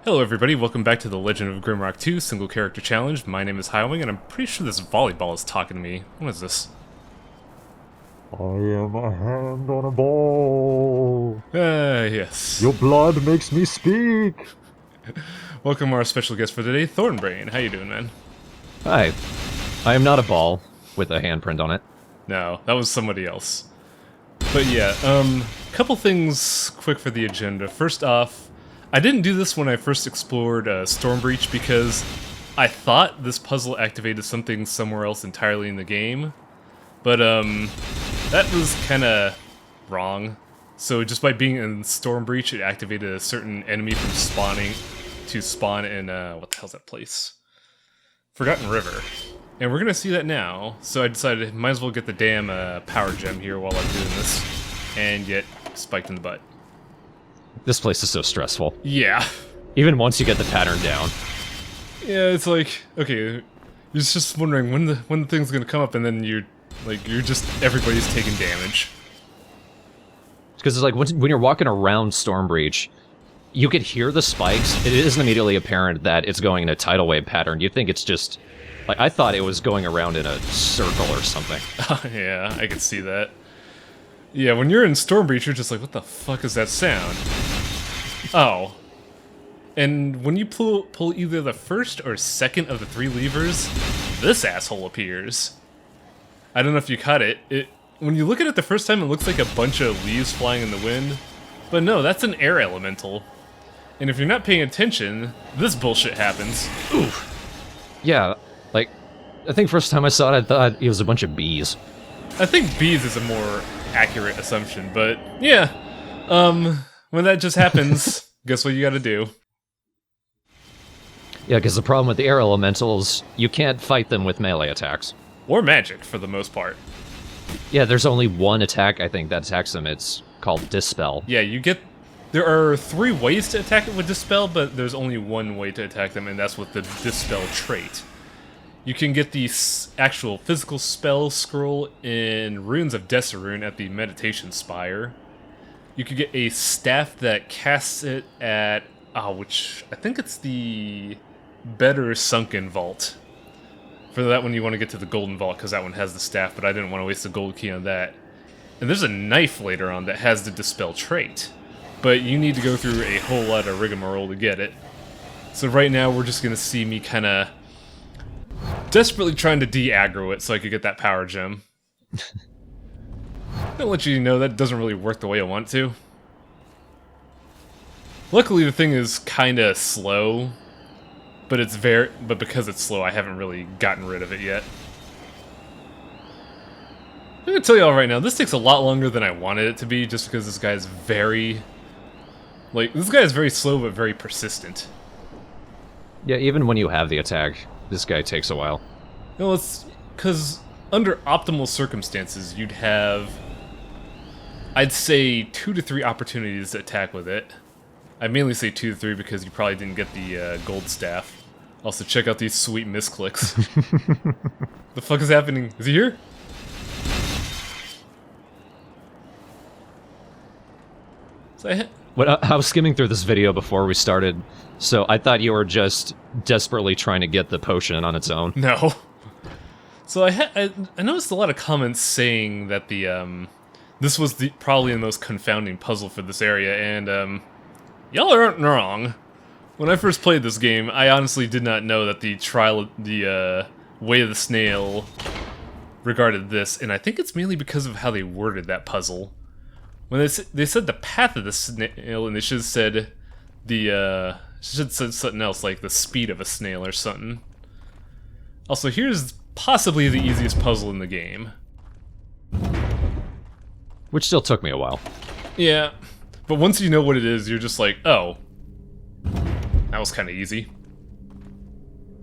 Hello everybody, welcome back to the Legend of Grimrock 2 Single Character Challenge. My name is Highwing, and I'm pretty sure this volleyball is talking to me. What is this? I am a hand on a ball. Yes. Your blood makes me speak. Welcome our special guest for today, Thornbrain. How you doing, man? Hi. I am not a ball with a handprint on it. No, that was somebody else. But yeah, couple things quick for the agenda. First off, I didn't do this when I first explored Stormbreach because I thought this puzzle activated something somewhere else entirely in the game. But that was kind of wrong. So just by being in Stormbreach, it activated a certain enemy from spawning to spawn in, what the hell's that place? Forgotten River. And we're gonna see that now, so I decided might as well get the damn power gem here while I'm doing this, and get spiked in the butt. This place is so stressful. Yeah. Even once you get the pattern down. Yeah, it's like, okay, you're just wondering when the thing's gonna come up, and then you're just, everybody's taking damage. Because it's like, when you're walking around Stormbreach, you could hear the spikes. It isn't immediately apparent that it's going in a tidal wave pattern. You think it's just... Like, I thought it was going around in a circle or something. Yeah, I can see that. Yeah, when you're in Stormbreach, you're just like, what the fuck is that sound? Oh. And when you pull either the first or second of the three levers, this asshole appears. I don't know if you caught it. When you look at it the first time, it looks like a bunch of leaves flying in the wind. But no, that's an air elemental. And if you're not paying attention, this bullshit happens. Oof. Yeah, like, I think first time I saw it, I thought it was a bunch of bees. I think bees is a more accurate assumption, but yeah. When that just happens, guess what you gotta do? Yeah, because the problem with the air elementals, you can't fight them with melee attacks. Or magic, for the most part. Yeah, there's only one attack, I think, that attacks them. It's called Dispel. Yeah, there are 3 ways to attack it with Dispel, but there's only one way to attack them, and that's with the Dispel trait. You can get the actual physical spell scroll in Runes of Desarune at the Meditation Spire. You could get a staff that casts it at, which I think it's the Better Sunken Vault. For that one you want to get to the Golden Vault, because that one has the staff, but I didn't want to waste a gold key on that. And there's a knife later on that has the Dispel trait, but you need to go through a whole lot of rigmarole to get it. So right now we're just going to see me kind of desperately trying to de-aggro it so I could get that power gem. I'll let you know that doesn't really work the way I want to. Luckily the thing is kinda slow, but because it's slow I haven't really gotten rid of it yet. I'm gonna tell y'all right now, this takes a lot longer than I wanted it to be, just because this guy is very slow but very persistent. Yeah, even when you have the attack, this guy takes a while. No, it's because under optimal circumstances, you'd have, I'd say, 2 to 3 opportunities to attack with it. I mainly say 2 to 3 because you probably didn't get the gold staff. Also, check out these sweet misclicks. The fuck is happening? Is he here? So I was skimming through this video before we started, so I thought you were just desperately trying to get the potion on its own. No. So I noticed a lot of comments saying that this was probably the most confounding puzzle for this area, and y'all aren't wrong. When I first played this game, I honestly did not know that the Way of the Snail regarded this, and I think it's mainly because of how they worded that puzzle. When they said the path of the snail, and they should have said something else, like the speed of a snail or something. Also, here's possibly the easiest puzzle in the game. Which still took me a while. Yeah, but once you know what it is, you're just like, oh, that was kind of easy.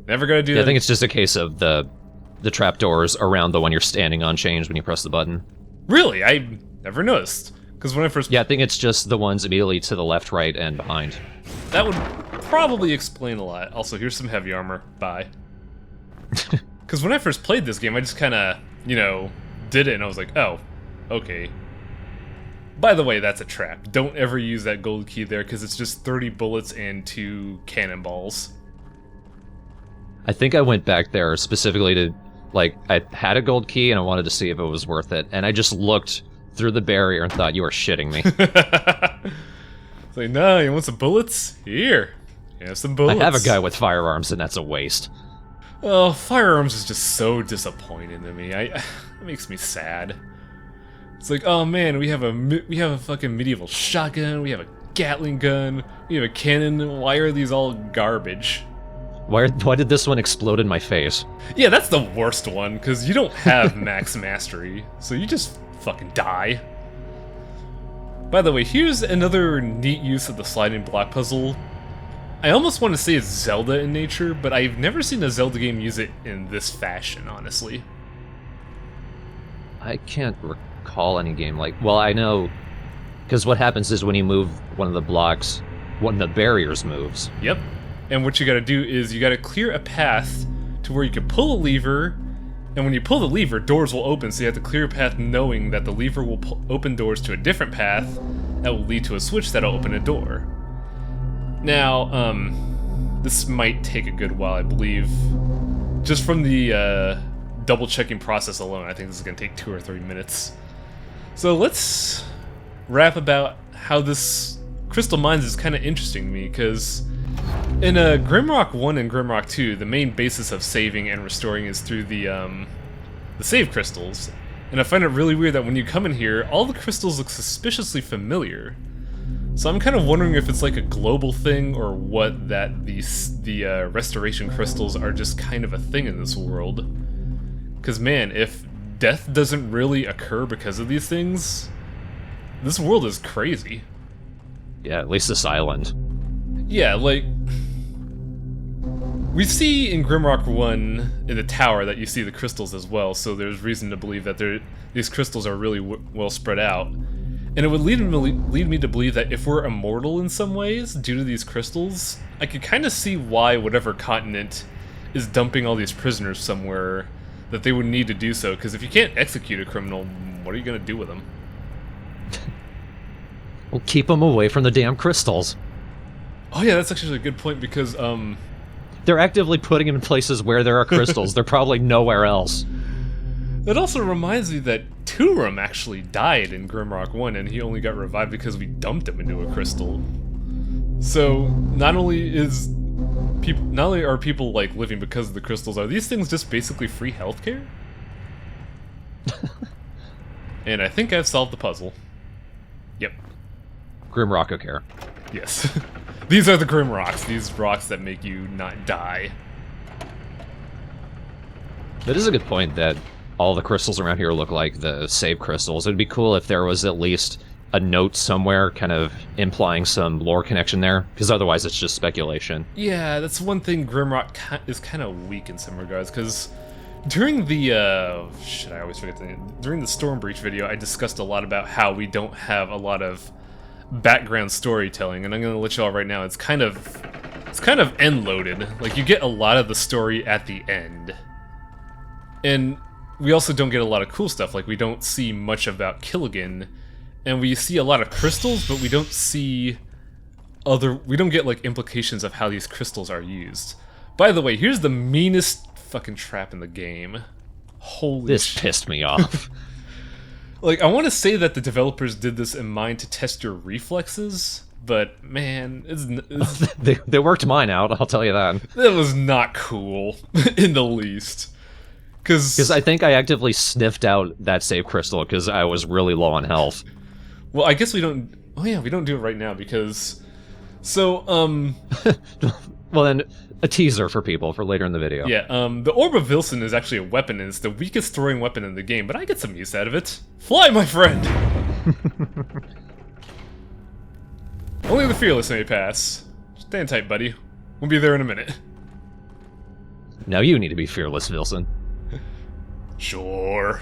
Never gotta do that. I think it's just a case of the trapdoors around the one you're standing on change when you press the button. Really? I never noticed. Because when I first... Yeah, I think it's just the ones immediately to the left, right, and behind. That would probably explain a lot. Also, here's some heavy armor. Bye. Because when I first played this game, I just kind of, did it, and I was like, oh, okay. By the way, that's a trap. Don't ever use that gold key there, because it's just 30 bullets and 2 cannonballs. I think I went back there specifically to, like, I had a gold key and I wanted to see if it was worth it, and I just looked through the barrier and thought, you are shitting me. It's like, no, you want some bullets? Here. You have some bullets. I have a guy with firearms, and that's a waste. Oh, firearms is just so disappointing to me. It makes me sad. It's like, oh man, we have a fucking medieval shotgun, we have a Gatling gun, we have a cannon. Why are these all garbage? Why did this one explode in my face? Yeah, that's the worst one, because you don't have max mastery, so you just fucking die. By the way, here's another neat use of the sliding block puzzle. I almost want to say it's Zelda in nature, but I've never seen a Zelda game use it in this fashion, honestly. I can't recall any game like... Well, I know... Because what happens is when you move one of the blocks, one of the barriers moves. Yep. And what you gotta do is you gotta clear a path to where you can pull a lever, and when you pull the lever, doors will open, so you have to clear a path knowing that the lever will open doors to a different path that will lead to a switch that'll open a door. Now, this might take a good while, I believe. Just from the double-checking process alone, I think this is gonna take 2 or 3 minutes. So let's rap about how this Crystal Mines is kind of interesting to me, because in Grimrock 1 and Grimrock 2, the main basis of saving and restoring is through the save crystals. And I find it really weird that when you come in here, all the crystals look suspiciously familiar. So I'm kind of wondering if it's like a global thing, or what, that the restoration crystals are just kind of a thing in this world. Because man, if death doesn't really occur because of these things, this world is crazy. Yeah, at least this island. Yeah, like... We see in Grimrock 1, in the tower, that you see the crystals as well, so there's reason to believe that these crystals are really well spread out. And it would lead me to believe that if we're immortal in some ways, due to these crystals, I could kind of see why whatever continent is dumping all these prisoners somewhere, that they would need to do so, because if you can't execute a criminal, what are you going to do with them? Well, keep them away from the damn crystals. Oh yeah, that's actually a good point, because, They're actively putting them in places where there are crystals. They're probably nowhere else. That also reminds me that Turum actually died in Grimrock 1, and he only got revived because we dumped him into a crystal. So, not only are people, like, living because of the crystals, are these things just basically free healthcare? And I think I've solved the puzzle. Yep. Grimrock care. Yes. These are the Grimrocks, these rocks that make you not die. That is a good point that all the crystals around here look like the save crystals. It'd be cool if there was at least a note somewhere kind of implying some lore connection there, because otherwise it's just speculation. Yeah, that's one thing Grimrock is kind of weak in some regards, because during the, I always forget the name. During the Stormbreach video, I discussed a lot about how we don't have a lot of background storytelling, and I'm gonna let you all right now, it's kind of end-loaded. Like, you get a lot of the story at the end. And we also don't get a lot of cool stuff, like we don't see much about Killigan, and we see a lot of crystals, but we don't get, like, implications of how these crystals are used. By the way, here's the meanest fucking trap in the game. Holy This shit. pissed me off. Like, I want to say that the developers did this in mind to test your reflexes, but man, They worked mine out, I'll tell you that. that was not cool in the least. Because I think I actively sniffed out that save crystal because I was really low on health. Well, I guess we don't... Oh yeah, we don't do it right now because... So, Well then, a teaser for people for later in the video. yeah, the Orb of Vilson is actually a weapon, and it's the weakest throwing weapon in the game, but I get some use out of it. Fly, my friend! Only the Fearless may pass. Stand tight, buddy. We'll be there in a minute. Now you need to be fearless, Vilson. Sure.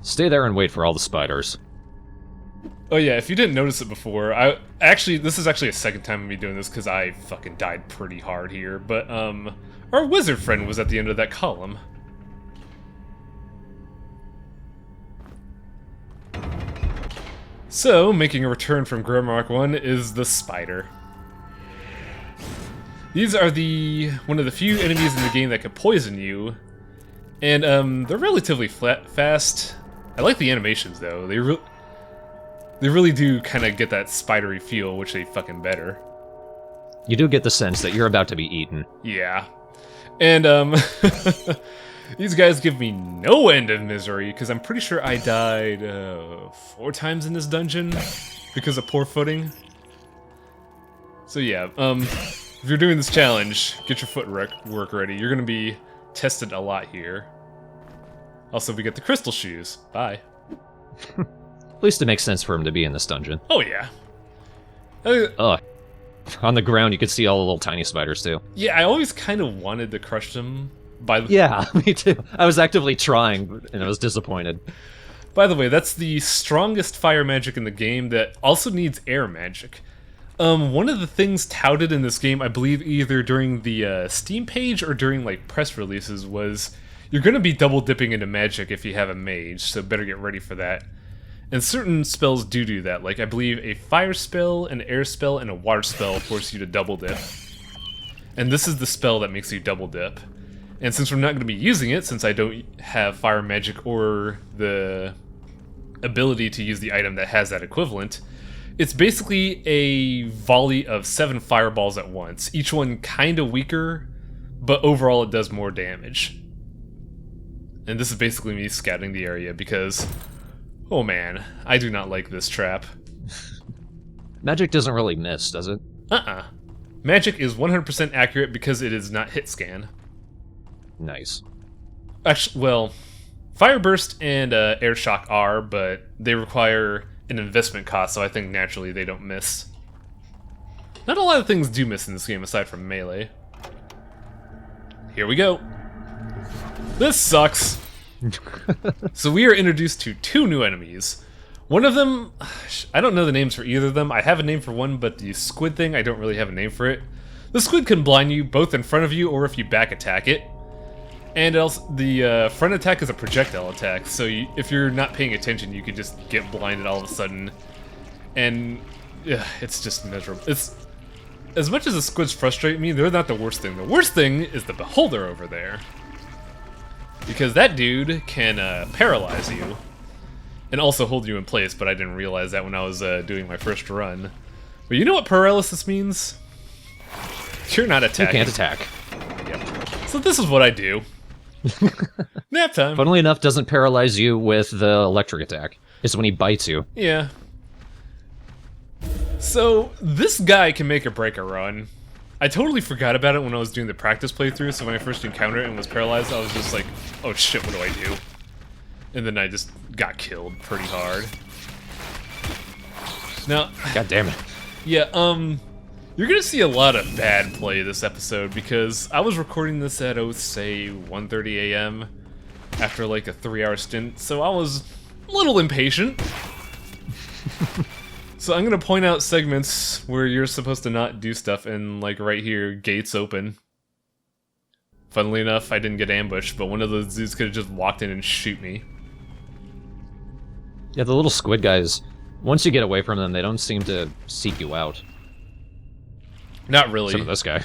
Stay there and wait for all the spiders. Oh yeah, if you didn't notice it before, this is actually a second time of me doing this because I fucking died pretty hard here, but our wizard friend was at the end of that column. So, making a return from Grimrock 1 is the spider. These are one of the few enemies in the game that can poison you, and they're relatively fast. I like the animations though. They really do kind of get that spidery feel, which they fucking better. You do get the sense that you're about to be eaten. Yeah, and these guys give me no end of misery because I'm pretty sure I died 4 times in this dungeon because of poor footing. So yeah, if you're doing this challenge, get your footwork ready. You're gonna be tested a lot here. Also, we get the crystal shoes. Bye. At least it makes sense for him to be in this dungeon. Oh yeah. Ugh. On the ground, you can see all the little tiny spiders too. Yeah, I always kind of wanted to crush them. Yeah, me too. I was actively trying, and I was disappointed. By the way, that's the strongest fire magic in the game that also needs air magic. One of the things touted in this game, I believe either during the Steam page or during like press releases, was you're going to be double dipping into magic if you have a mage, so better get ready for that. And certain spells do that, like I believe a fire spell, an air spell, and a water spell force you to double dip. And this is the spell that makes you double dip. And since we're not going to be using it, since I don't have fire magic or the ability to use the item that has that equivalent, it's basically a volley of 7 fireballs at once, each one kind of weaker, but overall it does more damage. And this is basically me scouting the area because, oh man, I do not like this trap. Magic doesn't really miss, does it? Magic is 100% accurate because it is not hit scan. Nice. Actually, well, Fire Burst and Air Shock are, but they require an investment cost, so I think naturally they don't miss. Not a lot of things do miss in this game aside from melee. Here we go. This sucks. So we are introduced to 2 new enemies. One of them, I don't know the names for either of them. I have a name for one, but the squid thing, I don't really have a name for it. The squid can blind you both in front of you or if you back attack it. And also, the front attack is a projectile attack, so if you're not paying attention, you can just get blinded all of a sudden. And it's just miserable. It's as much as the squids frustrate me, they're not the worst thing. The worst thing is the beholder over there. Because that dude can paralyze you. And also hold you in place, but I didn't realize that when I was doing my first run. But you know what paralysis means? You're not attacking. You can't attack. Yep. So this is what I do. Nap time. Funnily enough, doesn't paralyze you with the electric attack. It's when he bites you. Yeah. So, this guy can make or break a run. I totally forgot about it when I was doing the practice playthrough, so when I first encountered it and was paralyzed, I was just like, oh shit, what do I do? And then I just got killed pretty hard. Now... God damn it. Yeah, you're gonna see a lot of bad play this episode because I was recording this at, say, 1:30 a.m. after like a 3-hour stint, so I was a little impatient. So I'm gonna point out segments where you're supposed to not do stuff, and like right here, gates open. Funnily enough, I didn't get ambushed, but one of those dudes could have just walked in and shoot me. Yeah, the little squid guys, once you get away from them, they don't seem to seek you out. Not really. Except for this guy.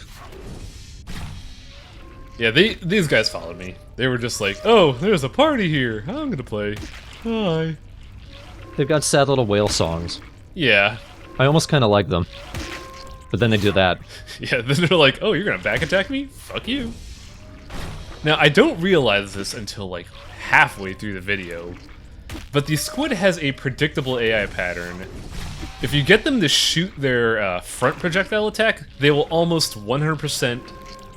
Yeah, these guys followed me. They were just like, oh, there's a party here. I'm gonna play. Hi. They've got sad little whale songs. Yeah. I almost kind of like them. But then they do that. Yeah, then they're like, oh, you're gonna back attack me? Fuck you. Now, I don't realize this until like halfway through the video, but the squid has a predictable AI pattern. If you get them to shoot their front projectile attack, they will almost 100%,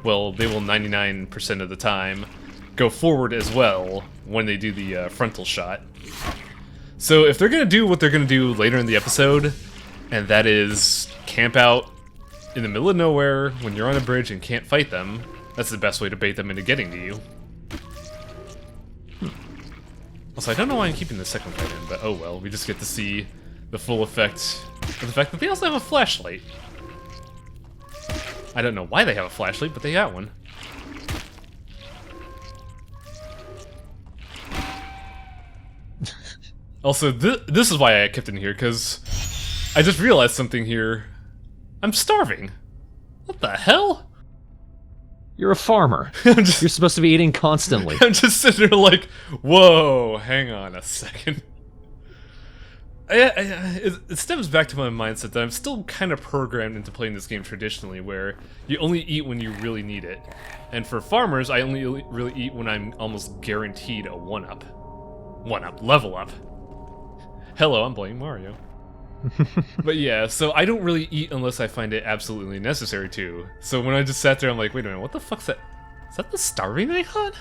well, they will 99% of the time, go forward as well when they do the frontal shot. So if they're going to do what they're going to do later in the episode, and that is camp out in the middle of nowhere when you're on a bridge and can't fight them, that's the best way to bait them into getting to you. Also, I don't know why I'm keeping the second fight in, but oh well, we just get to see the full effect of the fact that they also have a flashlight. I don't know why they have a flashlight, but they got one. Also, this is why I kept in here, because I just realized something here. I'm starving. What the hell? You're a farmer. I'm just, You're supposed to be eating constantly. I'm just sitting there like, whoa, hang on a second. It stems back to my mindset that I'm still kind of programmed into playing this game traditionally, where you only eat when you really need it. And for farmers, I only really eat when I'm almost guaranteed a one-up. One-up, level up. Hello, I'm playing Mario. But yeah, so I don't really eat unless I find it absolutely necessary to. So when I just sat there, I'm like, wait a minute, what the fuck's that? Is that the starving icon?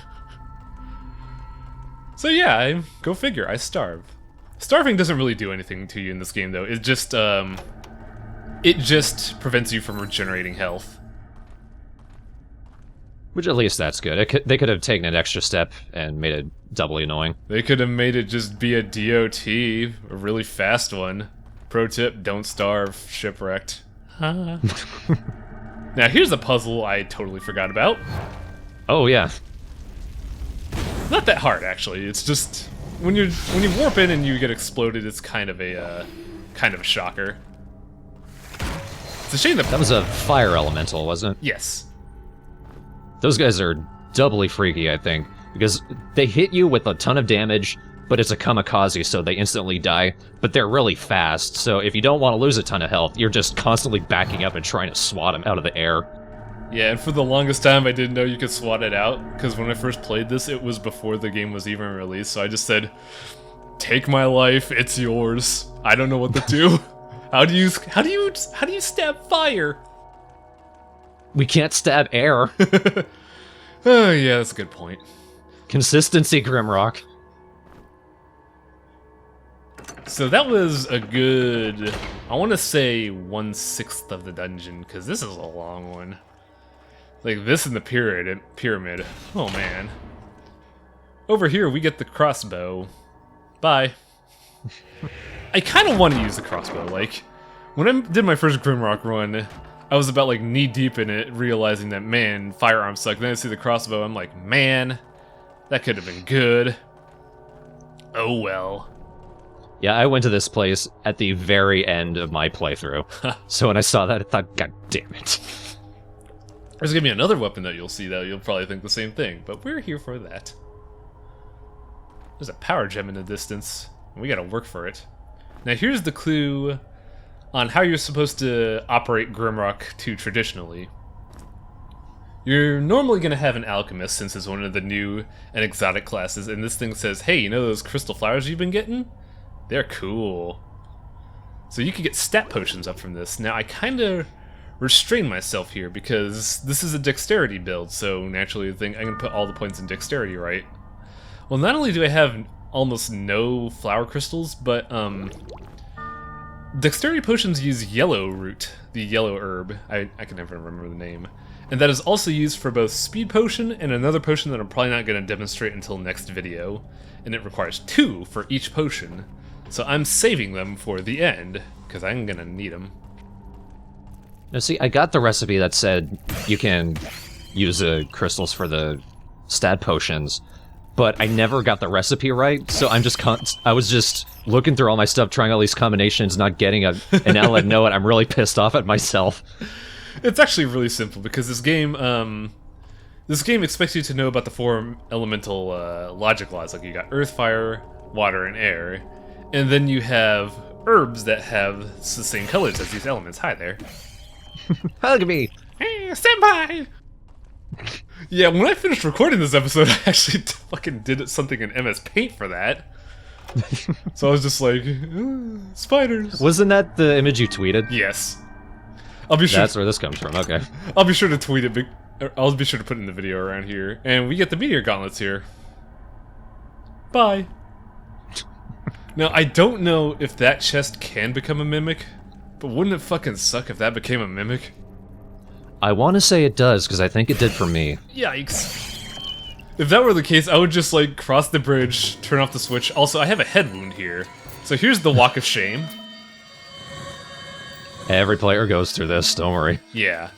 So yeah, go figure, I starve. Starving doesn't really do anything to you in this game, though. It just prevents you from regenerating health. Which at least that's good. They could have taken an extra step and made it doubly annoying. They could have made it just be a DOT, a really fast one. Pro tip, don't starve, shipwrecked. Now here's a puzzle I totally forgot about. Oh yeah. Not that hard, actually. It's just when you warp in and you get exploded, it's kind of a shocker. It's a shame that was a fire elemental, wasn't it? Yes. Those guys are doubly freaky, I think, because they hit you with a ton of damage, but it's a kamikaze, so they instantly die, but they're really fast, so if you don't want to lose a ton of health, you're just constantly backing up and trying to swat them out of the air. Yeah, and for the longest time I didn't know you could swat it out, because when I first played this, it was before the game was even released, so I just said, take my life, it's yours. I don't know what to do. How do you stab fire? We can't stab air. Oh yeah, that's a good point. Consistency, Grimrock. So that was a good, I want to say 1/6 of the dungeon, because this is a long one. Like this in the pyramid. Oh man. Over here we get the crossbow. Bye. I kind of want to use the crossbow. Like, when I did my first Grimrock run, I was about like knee deep in it, realizing that, man, firearms suck. Then I see the crossbow, I'm like, man, that could have been good. Oh well. Yeah, I went to this place at the very end of my playthrough. So when I saw that, I thought, god damn it. There's gonna be another weapon that you'll see, though. You'll probably think the same thing, but we're here for that. There's a power gem in the distance, and we gotta work for it. Now here's the clue on how you're supposed to operate Grimrock 2 traditionally. You're normally going to have an alchemist, since it's one of the new and exotic classes, and this thing says, hey, you know those crystal flowers you've been getting? They're cool. So you can get stat potions up from this. Now I kind of restrain myself here, because this is a dexterity build, so naturally I think I'm going to put all the points in dexterity, right? Well, not only do I have almost no flower crystals, but dexterity potions use yellow root, the yellow herb. I can never remember the name. And that is also used for both speed potion and another potion that I'm probably not going to demonstrate until next video. And it requires 2 for each potion. So I'm saving them for the end, because I'm going to need them. Now see, I got the recipe that said you can use the crystals for the stat potions, but I never got the recipe right, so I was just looking through all my stuff, trying all these combinations, not getting and now that I know it, I'm really pissed off at myself. It's actually really simple, because this game expects you to know about the 4 elemental logic laws. Like, you got earth, fire, water, and air. And then you have herbs that have the same colors as these elements. Hi there. Hug me! Hey, senpai! Yeah, when I finished recording this episode, I actually fucking did something in MS Paint for that. So I was just like, spiders. Wasn't that the image you tweeted? Yes. I'll be sure. That's where this comes from, okay. I'll be sure to tweet it, I'll be sure to put it in the video around here. And we get the meteor gauntlets here. Bye. Now, I don't know if that chest can become a mimic, but wouldn't it fucking suck if that became a mimic? I want to say it does, because I think it did for me. Yikes. If that were the case, I would just, like, cross the bridge, turn off the switch. Also, I have a head wound here. So here's the Walk of Shame. Every player goes through this, don't worry. Yeah.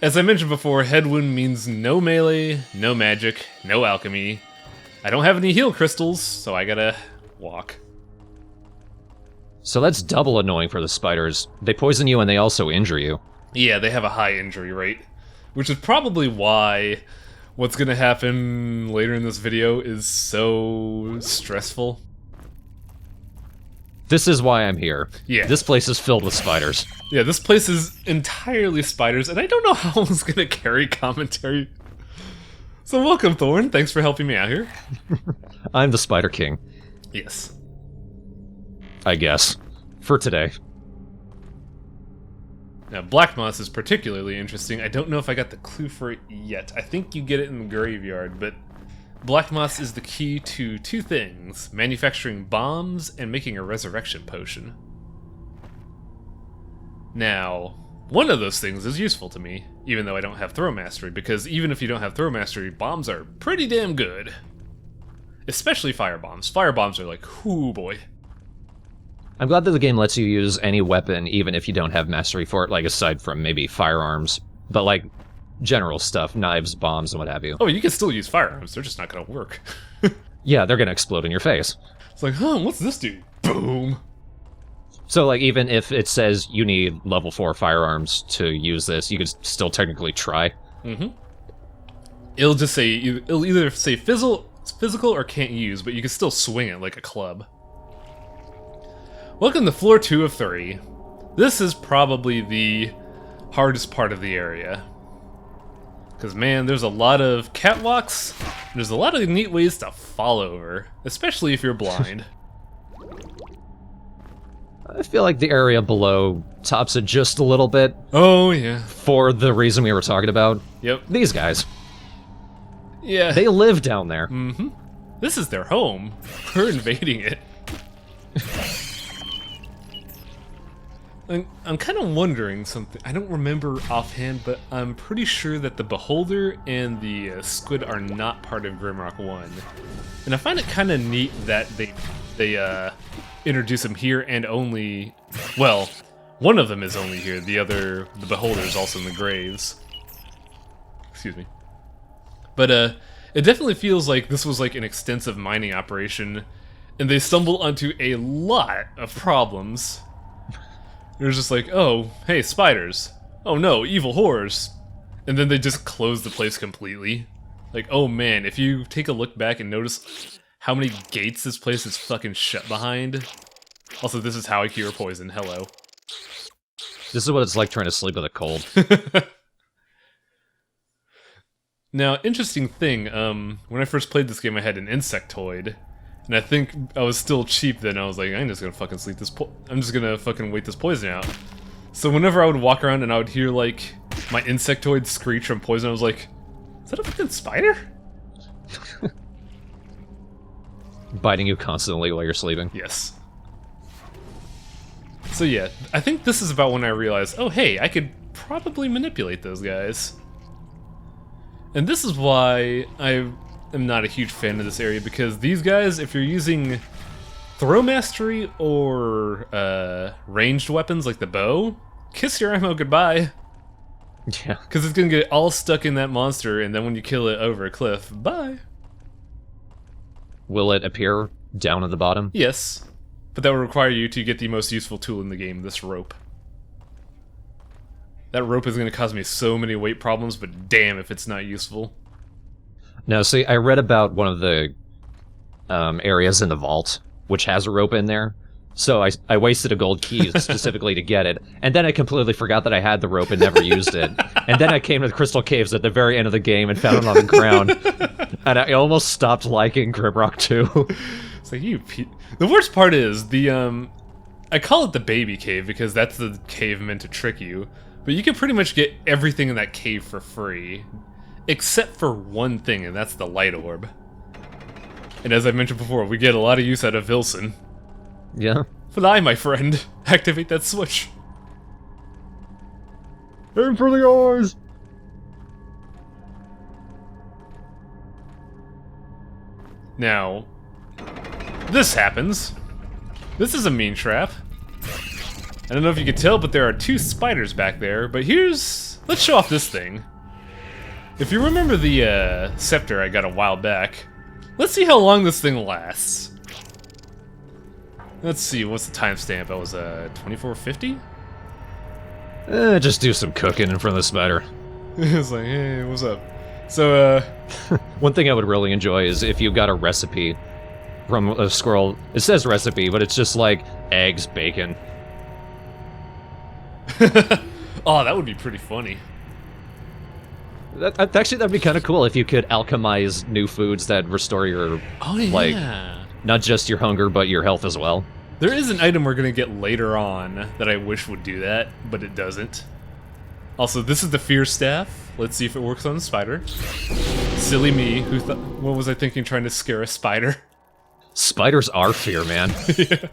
As I mentioned before, head wound means no melee, no magic, no alchemy. I don't have any heal crystals, so I gotta walk. So that's double annoying for the spiders. They poison you and they also injure you. Yeah, they have a high injury rate, which is probably why what's gonna happen later in this video is so stressful. This is why I'm here. Yeah. This place is filled with spiders. Yeah, this place is entirely spiders, and I don't know how I'm gonna carry commentary. So welcome, Thorn. Thanks for helping me out here. I'm the Spider King, Yes. I guess. For today. Now, Black Moss is particularly interesting. I don't know if I got the clue for it yet. I think you get it in the graveyard, but Black Moss is the key to two things: manufacturing bombs and making a resurrection potion. Now, one of those things is useful to me, even though I don't have Throw Mastery, because even if you don't have Throw Mastery, bombs are pretty damn good. Especially fire bombs. Fire bombs are like, whoo boy. I'm glad that the game lets you use any weapon, even if you don't have mastery for it, like aside from maybe firearms. But like, general stuff, knives, bombs, and what have you. Oh, you can still use firearms, they're just not gonna work. Yeah, they're gonna explode in your face. It's like, huh, what's this do? Boom! So like, even if it says you need level 4 firearms to use this, you could still technically try. Mm-hmm. It'll just say, it'll either say physical or can't use, but you can still swing it like a club. Welcome to floor 2 of 3. This is probably the hardest part of the area. Because, man, there's a lot of catwalks, and there's a lot of neat ways to fall over, especially if you're blind. I feel like the area below tops it just a little bit, Oh, yeah. for the reason we were talking about. Yep. These guys. Yeah. They live down there. Mm-hmm. This is their home. We're invading it. I'm kind of wondering something. I don't remember offhand, but I'm pretty sure that the Beholder and the Squid are not part of Grimrock 1. And I find it kind of neat that they introduce them here and only... Well, one of them is only here. The Beholder, is also in the graves. Excuse me. But it definitely feels like this was like an extensive mining operation, and they stumbled onto a lot of problems. It was just like, oh, hey, spiders. Oh no, evil horrors. And then they just closed the place completely. Like, oh man, if you take a look back and notice how many gates this place is fucking shut behind. Also, this is how I cure poison, hello. This is what it's like trying to sleep with a cold. Now, interesting thing, when I first played this game I had an insectoid. And I think I was still cheap then. I was like, I'm just gonna fucking sleep this I'm just gonna fucking wait this poison out. So whenever I would walk around and I would hear, like, my insectoid screech from poison, I was like, is that a fucking spider? Biting you constantly while you're sleeping. Yes. So yeah, I think this is about when I realized, oh hey, I could probably manipulate those guys. And this is why I'm not a huge fan of this area, because these guys, if you're using Throw Mastery or ranged weapons like the bow, kiss your ammo goodbye. Yeah. Because it's gonna get all stuck in that monster, and then when you kill it over a cliff, bye. Will it appear down at the bottom? Yes, but that will require you to get the most useful tool in the game, this rope. That rope is gonna cause me so many weight problems, but damn if it's not useful. No, see, I read about one of the areas in the vault, which has a rope in there. So I wasted a gold key specifically to get it, and then I completely forgot that I had the rope and never used it. And then I came to the Crystal Caves at the very end of the game and found it on the ground. And I almost stopped liking Grimrock 2. It's like, the worst part is, I call it the baby cave because that's the cave meant to trick you. But you can pretty much get everything in that cave for free. Except for one thing, and that's the light orb. And as I mentioned before, we get a lot of use out of Vilson. Yeah. Fly, my friend. Activate that switch. Aim for the eyes! Now, this happens. This is a mean trap. I don't know if you can tell, but there are two spiders back there. But let's show off this thing. If you remember the scepter I got a while back, let's see how long this thing lasts. Let's see, what's the timestamp? That was 2450? Just do some cooking in front of the spider. It's like, hey, what's up? So, One thing I would really enjoy is if you got a recipe from a squirrel. It says recipe, but it's just like eggs, bacon. oh, that would be pretty funny. Actually, that'd be kind of cool if you could alchemize new foods that restore your, like, not just your hunger, but your health as well. There is an item we're gonna get later on that I wish would do that, but it doesn't. Also, this is the Fear Staff. Let's see if it works on the spider. Silly me, who thought? What was I thinking trying to scare a spider? Spiders are fear, man. Yeah.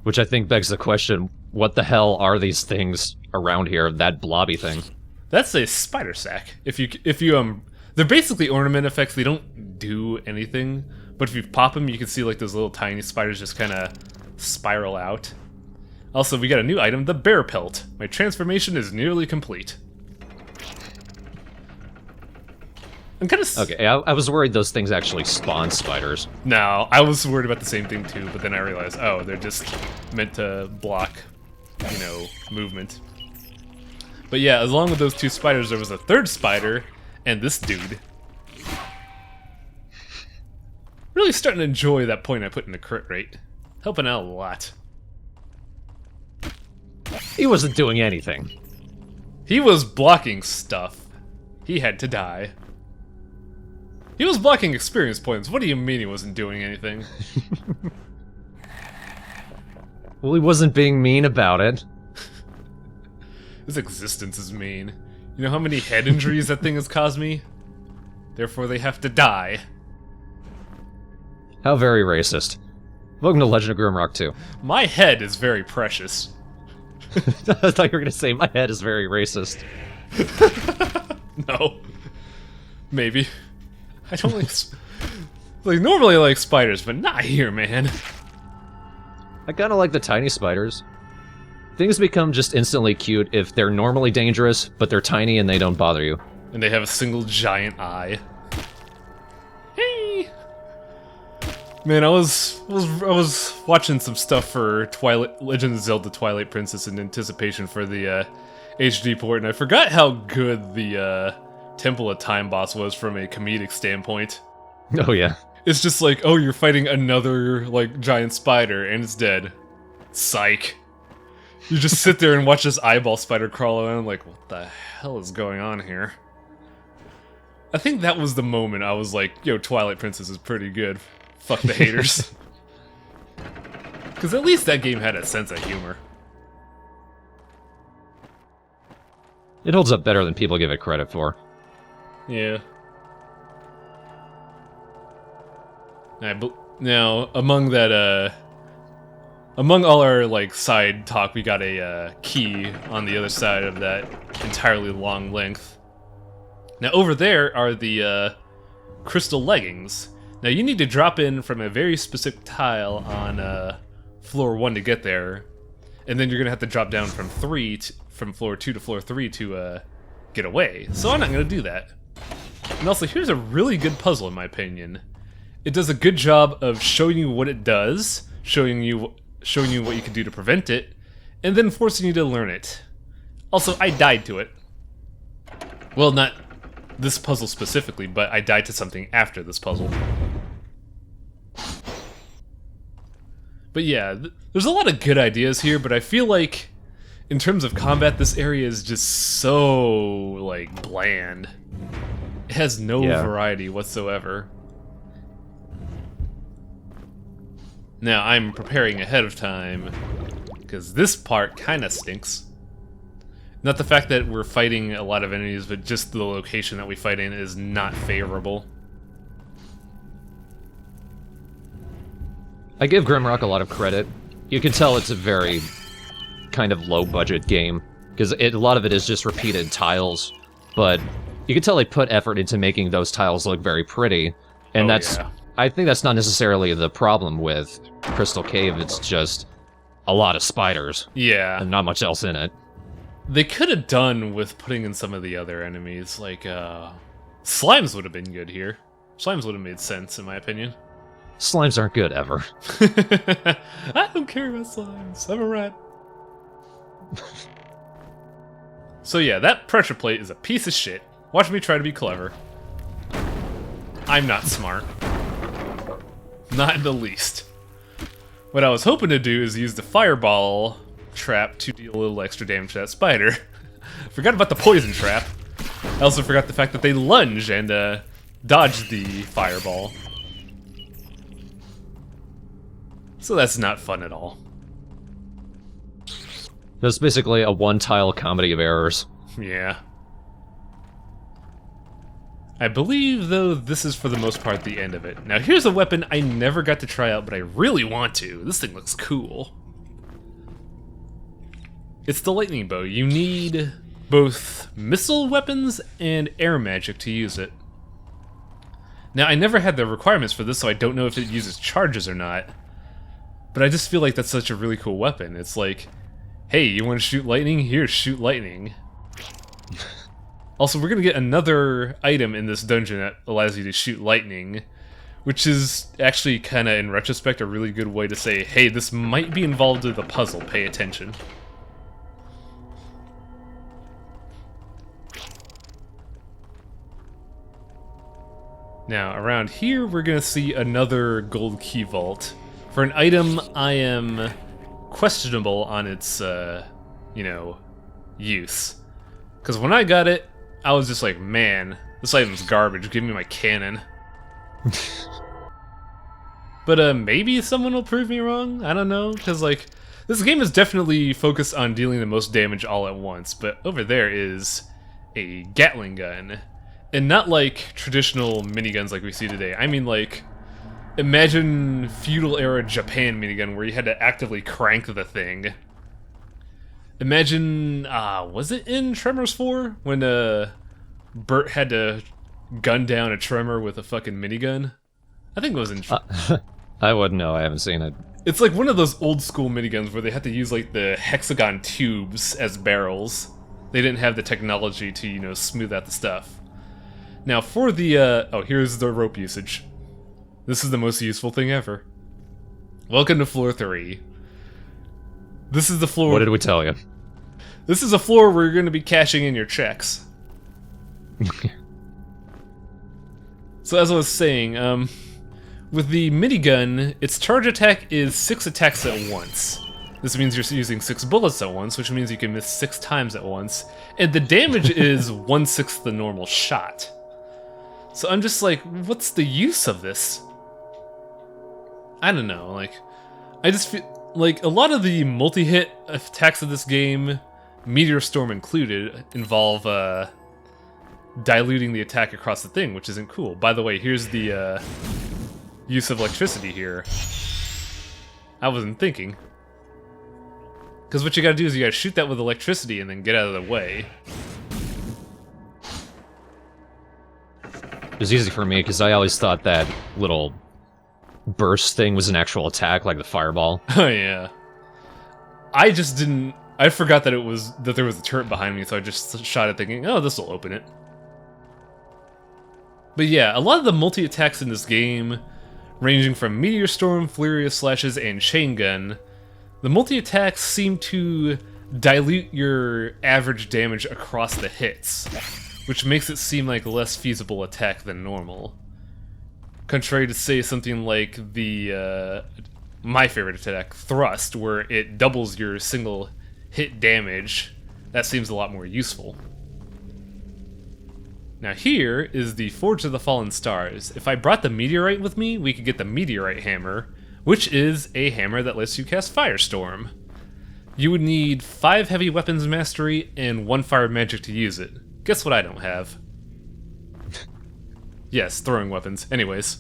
Which I think begs the question, what the hell are these things around here, that blobby thing? That's a spider sack. If you they're basically ornament effects. They don't do anything, but if you pop them, you can see like those little tiny spiders just kind of spiral out. Also, we got a new item, the bear pelt. My transformation is nearly complete. I'm kind of okay. I was worried those things actually spawn spiders. No, I was worried about the same thing too, but then I realized, oh, they're just meant to block, you know, movement. But yeah, along with those two spiders, there was a third spider, and this dude. Really starting to enjoy that point I put in the crit rate. Helping out a lot. He wasn't doing anything. He was blocking stuff. He had to die. He was blocking experience points. What do you mean he wasn't doing anything? Well, he wasn't being mean about it. His existence is mean. You know how many head injuries that thing has caused me? Therefore they have to die. How very racist. Welcome to Legend of Grimrock 2. My head is very precious. I thought you were going to say, my head is very racist. No. Maybe. I don't like... like, normally I like spiders, but not here, man. I kind of like the tiny spiders. Things become just instantly cute if they're normally dangerous, but they're tiny and they don't bother you. And they have a single giant eye. Hey! Man, I was watching some stuff for Legend of Zelda Twilight Princess in anticipation for the HD port, and I forgot how good the Temple of Time boss was from a comedic standpoint. Oh yeah. It's just like, oh, you're fighting another, like, giant spider, and it's dead. Psych. You just sit there and watch this eyeball spider crawl around, like, what the hell is going on here? I think that was the moment I was like, yo, Twilight Princess is pretty good. Fuck the haters. Because at least that game had a sense of humor. It holds up better than people give it credit for. Yeah. Now, among that, among all our, like, side talk, we got a key on the other side of that entirely long length. Now, over there are the crystal leggings. Now, you need to drop in from a very specific tile on floor 1 to get there, and then you're gonna have to drop down from from floor 2 to floor 3 to get away. So I'm not gonna do that. And also, here's a really good puzzle, in my opinion. It does a good job of showing you what it does, showing you what you can do to prevent it, and then forcing you to learn it. Also, I died to it. Well, not this puzzle specifically, but I died to something after this puzzle. But yeah, there's a lot of good ideas here, but I feel like, in terms of combat, this area is just so, like, bland. It has no variety whatsoever. Now, I'm preparing ahead of time, because this part kinda stinks. Not the fact that we're fighting a lot of enemies, but just the location that we fight in is not favorable. I give Grimrock a lot of credit. You can tell it's a very kind of low-budget game, because a lot of it is just repeated tiles, but you can tell they put effort into making those tiles look very pretty, and I think that's not necessarily the problem with Crystal Cave, it's just a lot of spiders. Yeah. And not much else in it. They could have done with putting in some of the other enemies, like, slimes would have been good here. Slimes would have made sense, in my opinion. Slimes aren't good, ever. I don't care about slimes. I'm a rat. So yeah, that pressure plate is a piece of shit. Watch me try to be clever. I'm not smart. Not in the least. What I was hoping to do is use the fireball trap to deal a little extra damage to that spider. Forgot about the poison trap. I also forgot the fact that they lunge and dodge the fireball. So that's not fun at all. That's basically a one-tile comedy of errors. Yeah. I believe, though, this is for the most part the end of it. Now here's a weapon I never got to try out, but I really want to. This thing looks cool. It's the lightning bow. You need both missile weapons and air magic to use it. Now I never had the requirements for this, so I don't know if it uses charges or not. But I just feel like that's such a really cool weapon. It's like, hey, you want to shoot lightning? Here, shoot lightning. Also, we're going to get another item in this dungeon that allows you to shoot lightning, which is actually kind of, in retrospect, a really good way to say, hey, this might be involved with a puzzle, pay attention. Now, around here, we're going to see another gold key vault for an item I am questionable on its, use. Because when I got it, I was just like, man, this item's garbage, give me my cannon. But maybe someone will prove me wrong? I don't know, because like, this game is definitely focused on dealing the most damage all at once, but over there is a Gatling gun. And not like traditional miniguns like we see today. I mean like, imagine feudal era Japan minigun where you had to actively crank the thing. Imagine, was it in Tremors 4? When Bert had to gun down a Tremor with a fucking minigun? I think it was in I wouldn't know, I haven't seen it. It's like one of those old school miniguns where they had to use like the hexagon tubes as barrels. They didn't have the technology to, smooth out the stuff. Now for the, here's the rope usage. This is the most useful thing ever. Welcome to floor 3. This is the floor... What did we tell you? This is a floor where you're going to be cashing in your checks. So as I was saying, with the minigun, its charge attack is 6 attacks at once. This means you're using 6 bullets at once, which means you can miss 6 times at once. And the damage is 1/6 the normal shot. So I'm just like, what's the use of this? I don't know, like, I just feel like a lot of the multi-hit attacks of this game, Meteor Storm included, involve diluting the attack across the thing, which isn't cool. By the way, here's the use of electricity here. I wasn't thinking. Because what you gotta do is you gotta shoot that with electricity and then get out of the way. It was easy for me, because I always thought that little burst thing was an actual attack, like the fireball. Oh yeah. I just didn't... I forgot that there was a turret behind me, so I just shot it thinking, oh, this will open it. But yeah, a lot of the multi-attacks in this game, ranging from Meteor Storm, Furious Slashes, and Chain Gun, the multi-attacks seem to dilute your average damage across the hits, which makes it seem like a less feasible attack than normal. Contrary to, say, something like the, my favorite attack, Thrust, where it doubles your single hit damage. That seems a lot more useful. Now here is the Forge of the Fallen Stars. If I brought the Meteorite with me, we could get the Meteorite Hammer, which is a hammer that lets you cast Firestorm. You would need 5 heavy weapons mastery and 1 fire magic to use it. Guess what I don't have? Yes, throwing weapons. Anyways.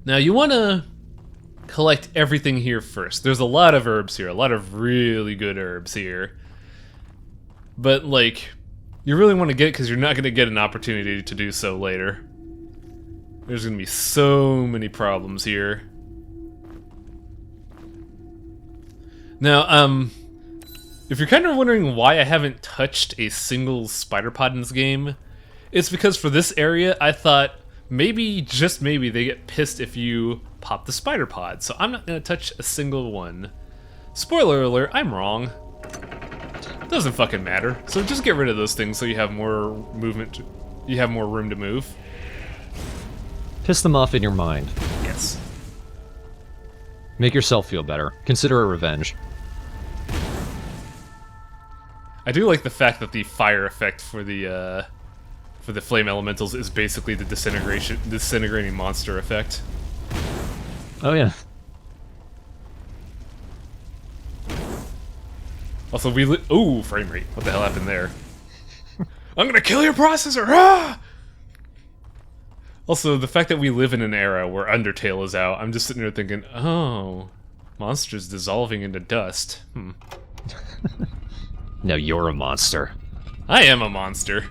Now you want to collect everything here first. There's a lot of herbs here, a lot of really good herbs here. But, like, you really want to get it because you're not going to get an opportunity to do so later. There's going to be so many problems here. Now, if you're kind of wondering why I haven't touched a single spider pod in this game, it's because for this area, I thought maybe, just maybe, they get pissed if you pop the spider pod, so I'm not gonna touch a single one. Spoiler alert, I'm wrong. Doesn't fucking matter. So just get rid of those things so you have more movement, you have more room to move. Piss them off in your mind. Yes. Make yourself feel better. Consider it revenge. I do like the fact that the fire effect for the flame elementals is basically the disintegrating monster effect. Oh yeah. Also, ooh, frame rate. What the hell happened there? I'm gonna kill your processor! Ah! Also, the fact that we live in an era where Undertale is out, I'm just sitting there thinking, oh, monsters dissolving into dust. Now you're a monster. I am a monster.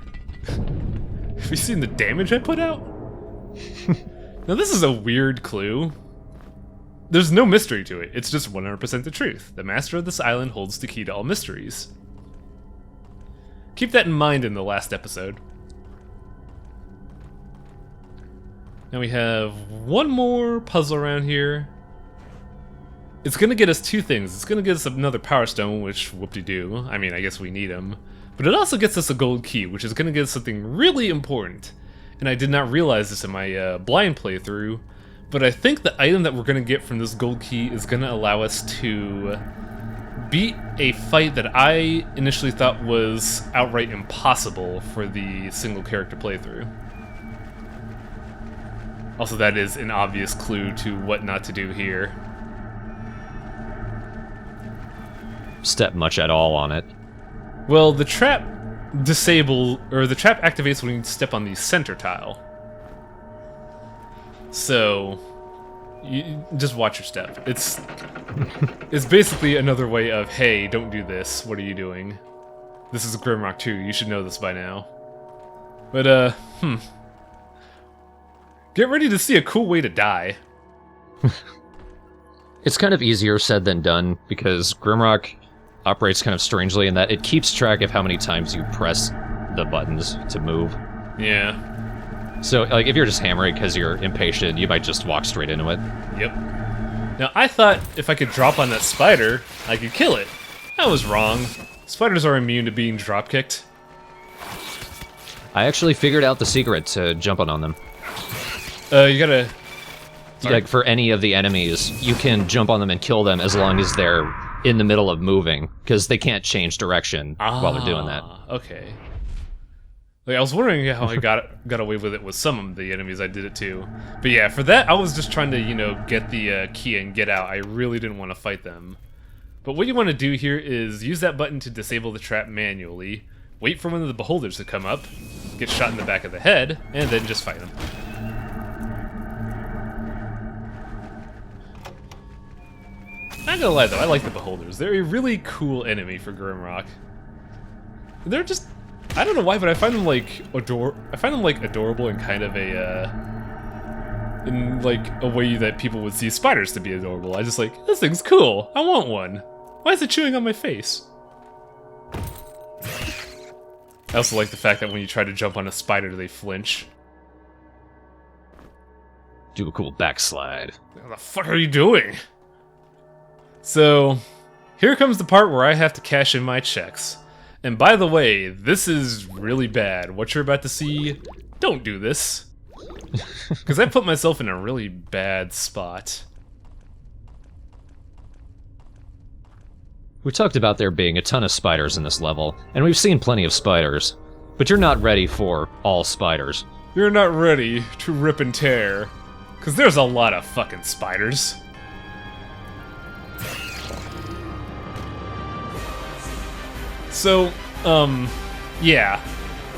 Have you seen the damage I put out? Now this is a weird clue. There's no mystery to it, it's just 100% the truth. The master of this island holds the key to all mysteries. Keep that in mind in the last episode. Now we have one more puzzle around here. It's gonna get us two things. It's gonna get us another power stone, which whoop-de-doo. I mean, I guess we need them. But it also gets us a gold key, which is gonna get us something really important. And I did not realize this in my blind playthrough, but I think the item that we're gonna get from this gold key is gonna allow us to beat a fight that I initially thought was outright impossible for the single character playthrough. Also, that is an obvious clue to what not to do here. Step much at all on it. Well, the trap activates when you step on the center tile. So, you just watch your step. It's basically another way of, hey, don't do this. What are you doing? This is Grimrock 2. You should know this by now. But, get ready to see a cool way to die. It's kind of easier said than done, because Grimrock operates kind of strangely in that it keeps track of how many times you press the buttons to move. Yeah. So, like, if you're just hammering because you're impatient, you might just walk straight into it. Yep. Now, I thought if I could drop on that spider, I could kill it. I was wrong. Spiders are immune to being drop-kicked. I actually figured out the secret to jumping on them. You gotta... Like, for any of the enemies, you can jump on them and kill them as long as they're in the middle of moving, because they can't change direction while they're doing that. Okay. Like, I was wondering how I got away with it with some of the enemies I did it to. But yeah, for that, I was just trying to, you know, get the key and get out. I really didn't want to fight them. But what you want to do here is use that button to disable the trap manually, wait for one of the beholders to come up, get shot in the back of the head, and then just fight them. Not gonna lie though, I like the beholders. They're a really cool enemy for Grimrock. They're just, I don't know why, but I find them like adorable in kind of a in like a way that people would see spiders to be adorable. I just like, this thing's cool. I want one. Why is it chewing on my face? I also like the fact that when you try to jump on a spider, they flinch. Do a cool backslide. What the fuck are you doing? So, here comes the part where I have to cash in my checks. And by the way, this is really bad. What you're about to see, don't do this. Because I put myself in a really bad spot. We talked about there being a ton of spiders in this level, and we've seen plenty of spiders. But you're not ready for all spiders. You're not ready to rip and tear. Because there's a lot of fucking spiders. So, yeah.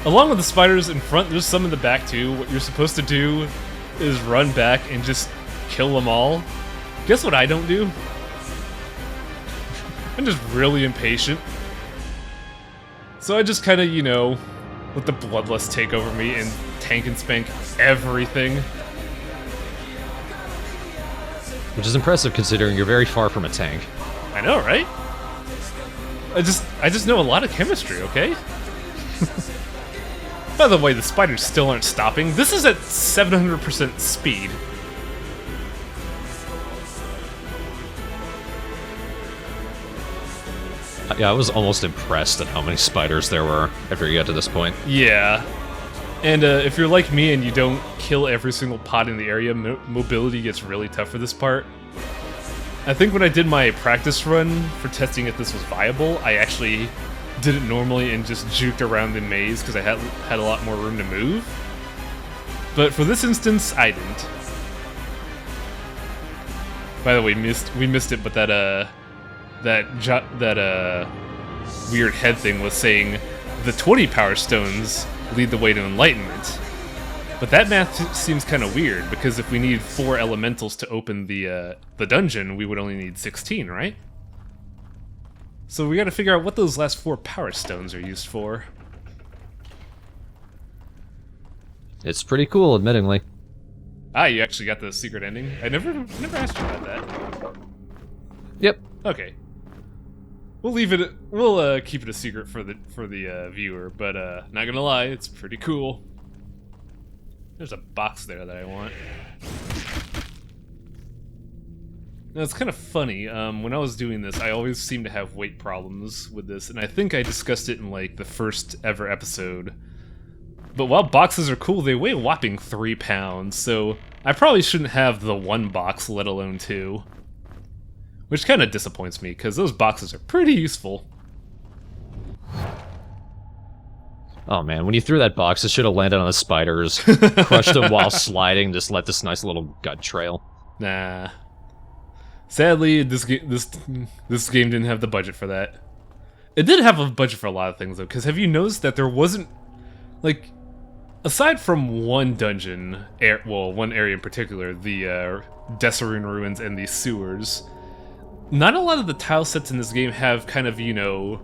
Along with the spiders in front, there's some in the back too. What you're supposed to do is run back and just kill them all. Guess what I don't do? I'm just really impatient. So I just kind of, you know, let the bloodlust take over me and tank and spank everything. Which is impressive considering you're very far from a tank. I know, right? I just know a lot of chemistry, okay? By the way, the spiders still aren't stopping. This is at 700% speed. Yeah, I was almost impressed at how many spiders there were after you got to this point. Yeah. And if you're like me and you don't kill every single pod in the area, mobility gets really tough for this part. I think when I did my practice run for testing if this was viable, I actually did it normally and just juked around the maze because I had a lot more room to move. But for this instance, I didn't. By the way, we missed it, but that weird head thing was saying the 20 power stones lead the way to enlightenment. But that math seems kind of weird, because if we need 4 elementals to open the dungeon, we would only need 16, right? So we gotta figure out what those last 4 power stones are used for. It's pretty cool, admittingly. Ah, you actually got the secret ending? I never asked you about that. Yep. Okay. We'll leave it. We'll keep it a secret for the viewer, but not gonna lie, it's pretty cool. There's a box there that I want. Now, it's kind of funny. When I was doing this, I always seem to have weight problems with this, and I think I discussed it in like the first ever episode. But while boxes are cool, they weigh a whopping 3 pounds, so I probably shouldn't have the 1 box, let alone 2. Which kind of disappoints me, because those boxes are pretty useful. Oh man, when you threw that box, it should have landed on the spiders, crushed them while sliding, just let this nice little gut trail. Nah. Sadly, this game didn't have the budget for that. It did have a budget for a lot of things, though, because have you noticed that there wasn't, like, aside from one dungeon, one area in particular, the Desarune Ruins and the sewers, not a lot of the tile sets in this game have kind of, you know,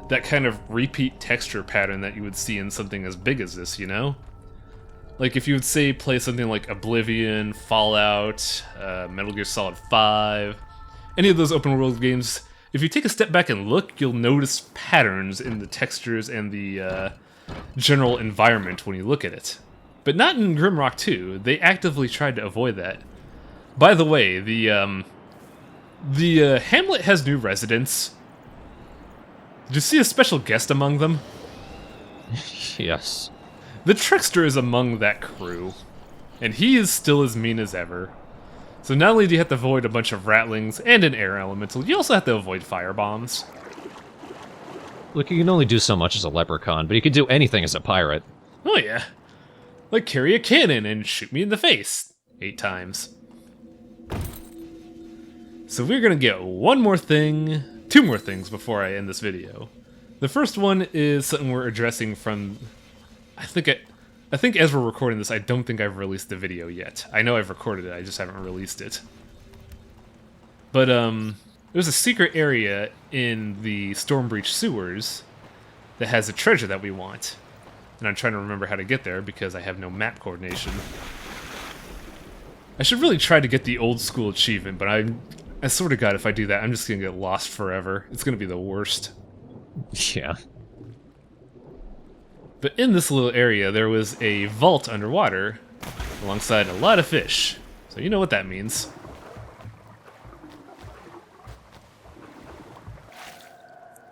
that kind of repeat texture pattern that you would see in something as big as this, you know? Like, if you would, say, play something like Oblivion, Fallout, Metal Gear Solid 5, any of those open-world games, if you take a step back and look, you'll notice patterns in the textures and the general environment when you look at it. But not in Grimrock 2. They actively tried to avoid that. By the way, the hamlet has new residents. Did you see a special guest among them? Yes. The Trickster is among that crew, and he is still as mean as ever. So not only do you have to avoid a bunch of rattlings and an air elemental, you also have to avoid firebombs. Look, you can only do so much as a leprechaun, but you can do anything as a pirate. Oh yeah. Like carry a cannon and shoot me in the face 8 times. So we're gonna get 2 more things before I end this video. The first one is something we're addressing from, I think as we're recording this, I don't think I've released the video yet. I know I've recorded it, I just haven't released it. But there's a secret area in the Stormbreach sewers that has a treasure that we want. And I'm trying to remember how to get there because I have no map coordination. I should really try to get the old school achievement, but I swear to God, if I do that, I'm just gonna get lost forever. It's gonna be the worst. Yeah. But in this little area, there was a vault underwater, alongside a lot of fish. So you know what that means.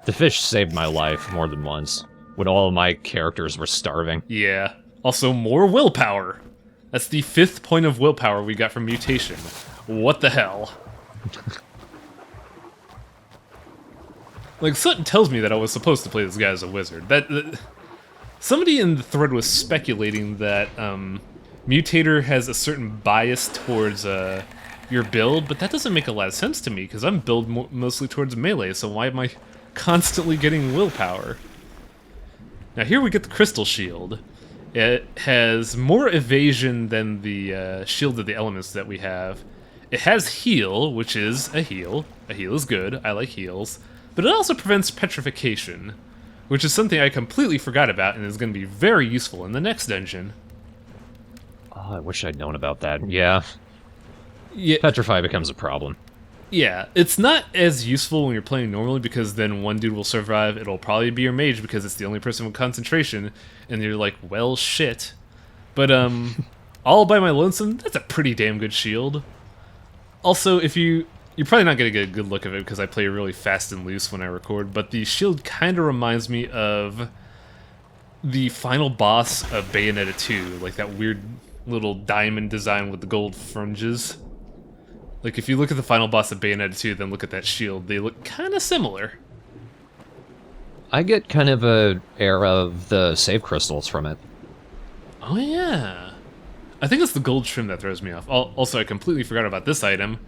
The fish saved my life more than once, when all of my characters were starving. Yeah. Also, more willpower. That's the 5th point of willpower we got from mutation. What the hell? Like, something tells me that I was supposed to play this guy as a wizard. Somebody in the thread was speculating that Mutator has a certain bias towards your build, but that doesn't make a lot of sense to me, because I'm build mostly towards melee, so why am I constantly getting willpower? Now here we get the Crystal Shield. It has more evasion than the Shield of the Elements that we have. It has heal, which is a heal. A heal is good, I like heals. But it also prevents petrification, which is something I completely forgot about and is going to be very useful in the next dungeon. Oh, I wish I'd known about that. Yeah. Yeah. Petrify becomes a problem. Yeah, it's not as useful when you're playing normally because then one dude will survive. It'll probably be your mage because it's the only person with concentration, and you're like, well, shit. But all by my lonesome, that's a pretty damn good shield. Also, if you're probably not gonna get a good look of it because I play really fast and loose when I record, but the shield kind of reminds me of the final boss of Bayonetta 2, like that weird little diamond design with the gold fringes. Like, if you look at the final boss of Bayonetta 2, then look at that shield, they look kind of similar. I get kind of a air of the save crystals from it. Oh yeah. I think it's the gold trim that throws me off. Also, I completely forgot about this item.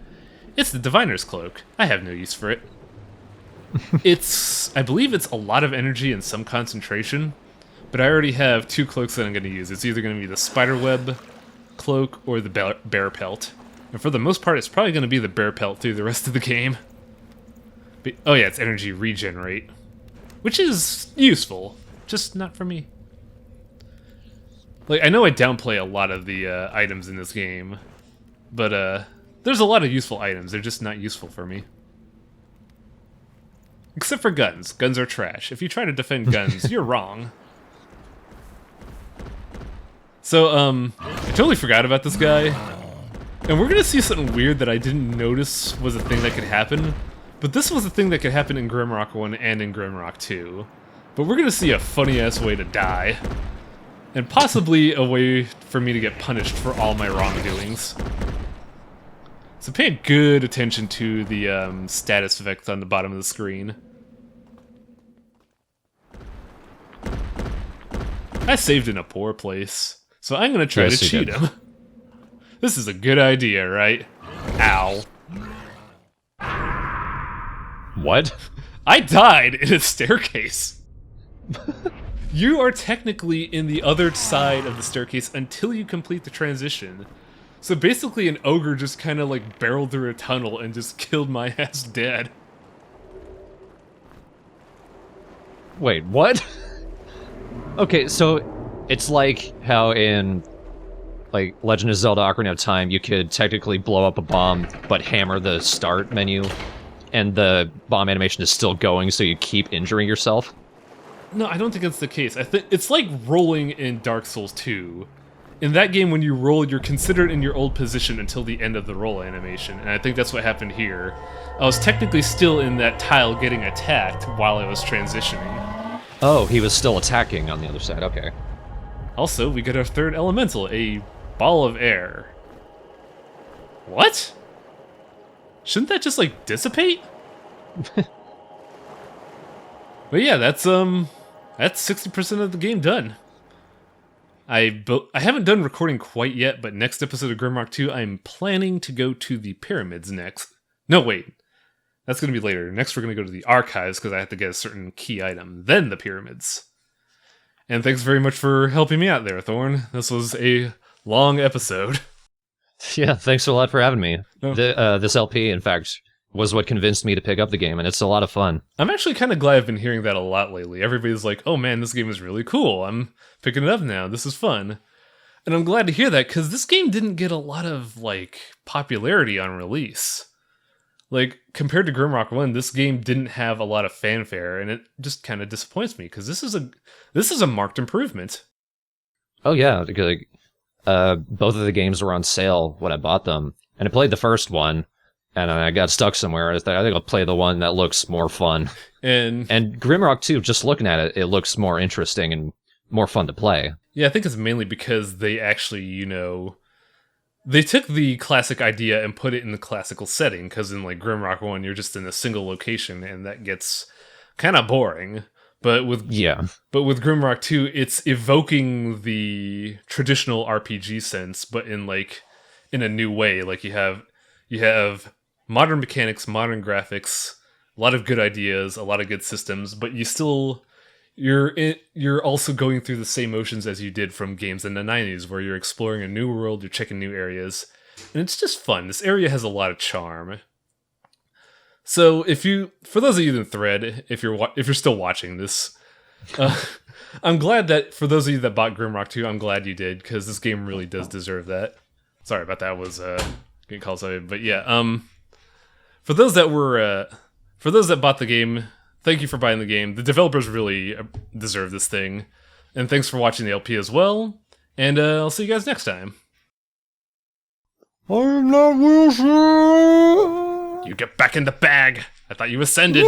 It's the Diviner's Cloak. I have no use for it. I believe it's a lot of energy and some concentration, but I already have 2 cloaks that I'm going to use. It's either going to be the Spiderweb Cloak or the Bear Pelt. And for the most part, it's probably going to be the Bear Pelt through the rest of the game. But, oh yeah, it's energy regenerate, which is useful, just not for me. Like, I know I downplay a lot of the items in this game, but there's a lot of useful items. They're just not useful for me. Except for guns. Guns are trash. If you try to defend guns, you're wrong. So, I totally forgot about this guy. And we're gonna see something weird that I didn't notice was a thing that could happen. But this was a thing that could happen in Grimrock 1 and in Grimrock 2. But we're gonna see a funny-ass way to die. And possibly a way for me to get punished for all my wrongdoings. So pay good attention to the status effects on the bottom of the screen. I saved in a poor place, so I'm gonna try to cheat him. This is a good idea, right? Ow. What? I died in a staircase. You are technically in the other side of the staircase until you complete the transition. So basically an ogre just kind of like barreled through a tunnel and just killed my ass dead. Wait, what? Okay, so it's like how in like Legend of Zelda Ocarina of Time you could technically blow up a bomb but hammer the start menu and the bomb animation is still going so you keep injuring yourself. No, I don't think that's the case. I think it's like rolling in Dark Souls 2. In that game, when you roll, you're considered in your old position until the end of the roll animation, and I think that's what happened here. I was technically still in that tile getting attacked while I was transitioning. Oh, he was still attacking on the other side, okay. Also, we get our third elemental, a ball of air. What? Shouldn't that just, like, dissipate? But yeah, that's 60% of the game done. I haven't done recording quite yet, but next episode of Grimrock 2, I'm planning to go to the pyramids next. No, wait. That's going to be later. Next, we're going to go to the archives, because I have to get a certain key item. Then the pyramids. And thanks very much for helping me out there, Thorn. This was a long episode. Yeah, thanks a lot for having me. Oh. This LP, in fact, was what convinced me to pick up the game, and it's a lot of fun. I'm actually kind of glad I've been hearing that a lot lately. Everybody's like, oh man, this game is really cool. I'm picking it up now. This is fun. And I'm glad to hear that, because this game didn't get a lot of, like, popularity on release. Like, compared to Grimrock 1, this game didn't have a lot of fanfare, and it just kind of disappoints me, because this is a marked improvement. Oh yeah, because both of the games were on sale when I bought them, and I played the first one, and I got stuck somewhere. I think I'll play the one that looks more fun. And Grimrock 2, just looking at it, it looks more interesting and more fun to play. Yeah, I think it's mainly because they actually, they took the classic idea and put it in the classical setting, because in like Grimrock 1, you're just in a single location, and that gets kind of boring. But with Grimrock 2, it's evoking the traditional RPG sense, but in a new way. Like you have modern mechanics, modern graphics, a lot of good ideas, a lot of good systems, but you're also going through the same motions as you did from games in the 90s, where you're exploring a new world, you're checking new areas, and it's just fun. This area has a lot of charm. So for those of you in the thread, if you're still watching this, I'm glad that for those of you that bought Grimrock 2, I'm glad you did, because this game really does deserve that. Sorry about that. I was getting called something, but yeah. For those that bought the game, thank you for buying the game. The developers really deserve this thing. And thanks for watching the LP as well. And I'll see you guys next time. I am not Wilson! You get back in the bag! I thought you ascended!